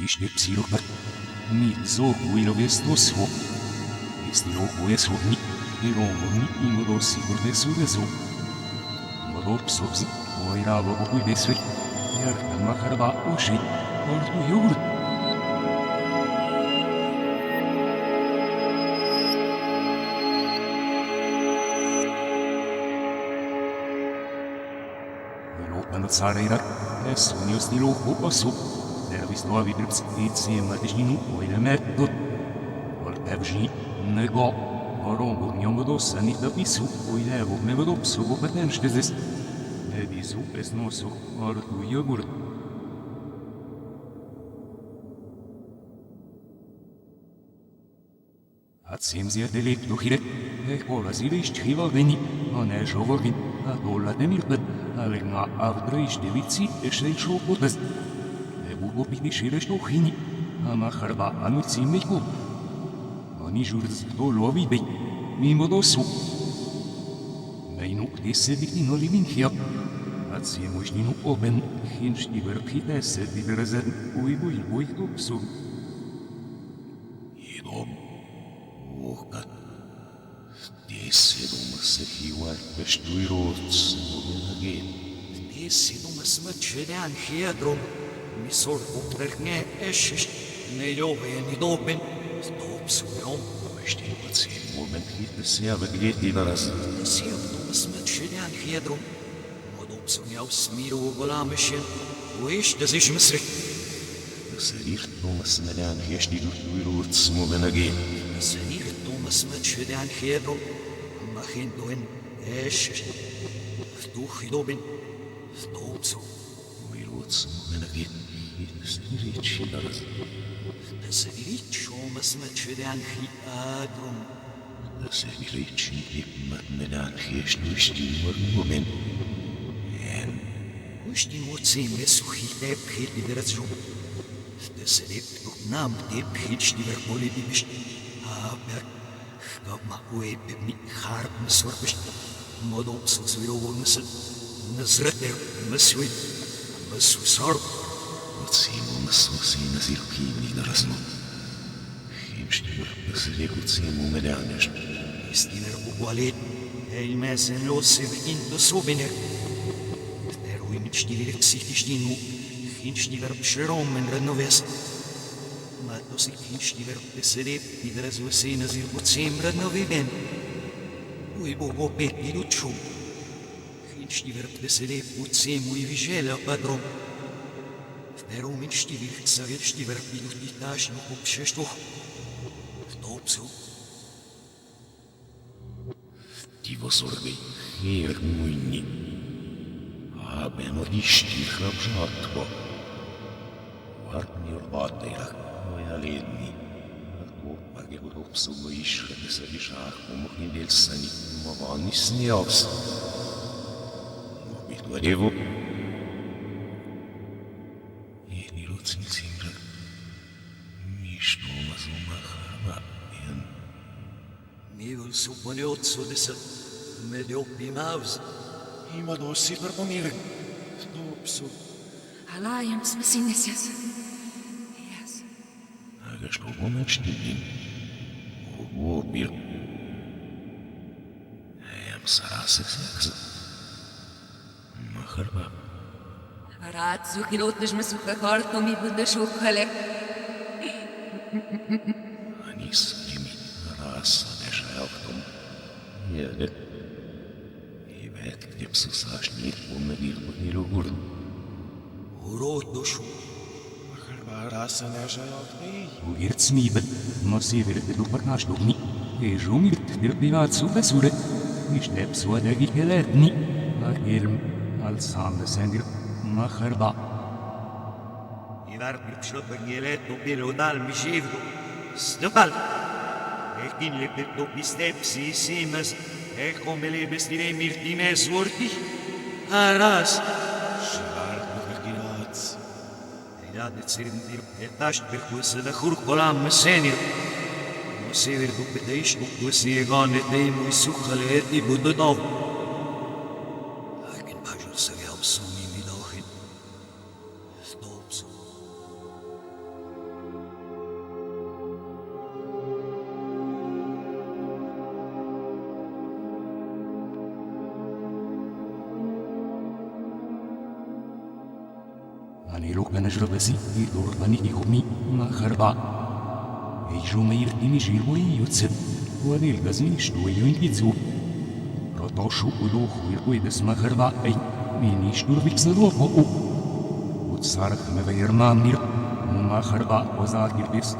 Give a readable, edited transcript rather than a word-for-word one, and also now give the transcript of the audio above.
Iște psilopat, mi zogu ilovestosvo, este logo eslovni, irovni imro sigur de surezo. Moro psovzi, oiravo opui desve, iar maharba oșei, ordu iurt. În țara era, esuniu stilo hoposu, servis novi drips itzima dežinu oilemetu, or pevžni nego, orongu njomodo sanita pisu, oilevo mevodo psugo patenštezes, evisu esnosu, or tu jogurt. Atsimzia delictuhire, ecolaziliști hivaldeni, onejovorgin, adola demirpet, alegna avdrăiși de viții eștei șopotăz. Ebugo pitișirești ohini, ama harba anuțimicu. Oni jurz dolovibei, mimodosu. Meinu dese victino liminhia, atsimușninu oben, hinști verpite se diverzen, uibui buicupsu. Idom, ocat. Desidum să hiuar peștui roț, mugăgăgăi. Desidum să mă cerean hiedrum, mi sol uprăgne eșești, ne iove ni doben, stopsu rom. Știi, pății, moment hit se avă gheti la raz. Desidum să mă cerean hiedrum, mă dopsu ne-au smiru ogolameșen, uești de zici măsri. Sărir numă să mărean hești duhtui roț, mugăgăgăi. Sărir numă să mă cerean hiedrum, Hinduin, eșești, duhi dobin, stopsu. Uiruț, mănăgit, sărici la răz. Sărici omă smăcerean hi adrum. Sărici mătmenean hești duști mărmumen. Uști moțime suhite pchit de răzjum. Sărit nam de pchit ști verpole bibiști. Aber ma ue pe mi harp mă sorbești, mă dop să zvirovul măsă, năzrăter măsui, măsu sorb. Uțimu măsusi năzirchini de răznu. Himști vărpăsăre uțimu meleanești. Istiner cu goalet, ei mesen lose văgindu sobiner. Sterui mici direcții știnu, hinști vărpșerom în rănovesc. Matos hinști vărpăsăre, idrăzu se năzir uțim rănoviben. Ui bogo peti luciu. Hinști vărpăsăre, uțim ui vigela padrom. Steru minști virxavirști vărpidutitași nu cupșeștu. Stopsu. Tivo sorgăi, her muini. Abem riști hrabžatko. Vartni orvatairak. Moja ledni, ako page udopsu gojiška, da se višah pomohni del sani, mavani snijavs. Mobit varevo. Jedni rucni simra, mišno mazuma harba, jen. Mivul suponiotsu desa, mediopi mavz. Ima dosi verpomirek, stopsu. Alajam smesinesias. Что помочь тебе? Ого, бир. Сарасы секс. Махарба. Рад зухилотныш мы сухохартом и будешухалек. Они с ними раз одешал в том. Едет. И вет, где псу сашнит, умнагир поднилугур. Урод душу. Rasa nežajotný. Uirtsmība, nosīvirti tu par našlūkni, iežumirt dirpivāt suvesure, ištep sodegi kelētni, akirm, alsānda sendir, maharba. Ivar pripšot bagielet bilo dal mi živdu. Stupal. Ekin lepet do pistepsi simas, eko me lebestire mirtime zvorti. Aras. Ja, dit zirndir etaști pe cusă de hurcolam mesenir. Nu se vir după de aici, nu cusă e gane de mui sucale eti budădov. Hakin bajul să iau sumi mi dohin. Stop su. Ani loc benajrăvăsi, idorvani ihumi, maharba. Ei jumeirtimi jirui iuțet, oanil găzni ștui închițu. Rotoșu uduhu irui des maharba, ei, miniștur vixăropo u. Utsarăk me veirmamnir, maharba ozar girbis,